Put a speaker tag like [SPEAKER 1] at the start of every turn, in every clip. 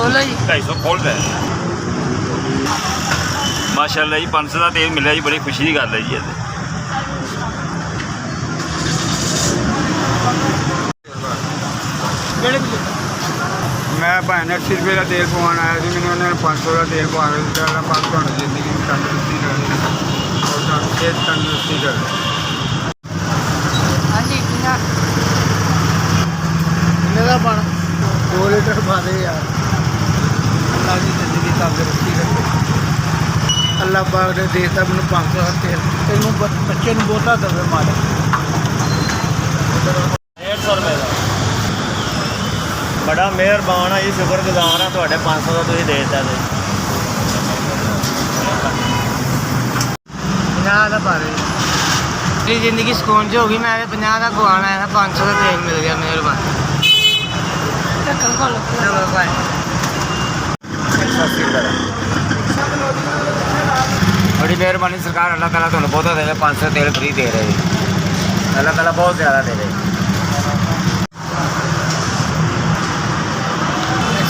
[SPEAKER 1] बोलो जी
[SPEAKER 2] 250 फुल है माशाअल्लाह जी 500 का तेल मिले जी बड़ी खुशी की गल है जी
[SPEAKER 3] मैं भाई ने 80 रुपये का तेल पवाना आया जी मैंने उन्होंने 500 का तेल पवा के दिता अल्लाह पाक तुहानू जिंदगी में तंदुरुस्ती रहे और तुहानू सेहत तंदुरुस्ती रहे।
[SPEAKER 1] हाँ जी कितना
[SPEAKER 3] का पाना 2 लीटर पा दे यार अल्लाह की जिंदगी तंदुरुस्ती रखे अल्लाह पाक ने देता मैंने 500 का तेल तेनू बच्चे नू बहुता दवे मारे
[SPEAKER 4] 150 रुपये का बड़ा मेहरबान है जी शुक्रगुजार हाँ थोड़े 500 का तुम देता जी
[SPEAKER 1] 50 का पा रहे मेरी जिंदगी सुकून च होगी मैं 50 का गवाना है 500 का तेल मिल गया मेहरबानी चलो भाई
[SPEAKER 3] बड़ी मेहरबानी सरकार अल्लाह ताला तुहानू बहुता दे 500 तेल फ्री दे रहे अल्लाह ताला बहुत ज़्यादा दे रहे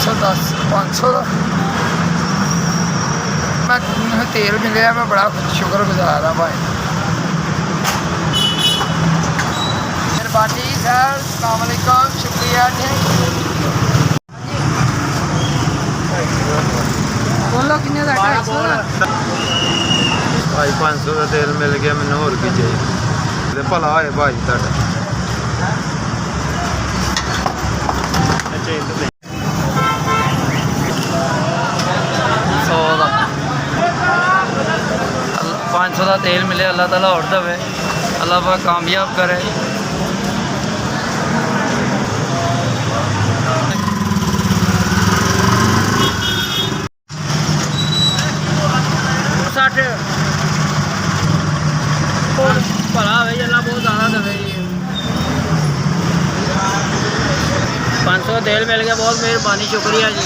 [SPEAKER 1] 110 500 का मैं तेल मिले मैं बड़ा शुक्रगुजार हाँ भाई मेहरबानी सर अस्सलाम वालेकुम शुक्रिया बोलो कितने का 250
[SPEAKER 3] भाई 500 का तेल मिल गया मैंने होर की चाहिए भला होए भाई तुहाडा
[SPEAKER 4] अच्छा इधर
[SPEAKER 1] 500 का तेल मिले अल्लाह ताला और दवे अल्लाह पाक कामयाब करे भला भाई अल्लाह बहुत ज़्यादा दवे 500 का तेल मिल गया बहुत मेहरबानी शुक्रिया जी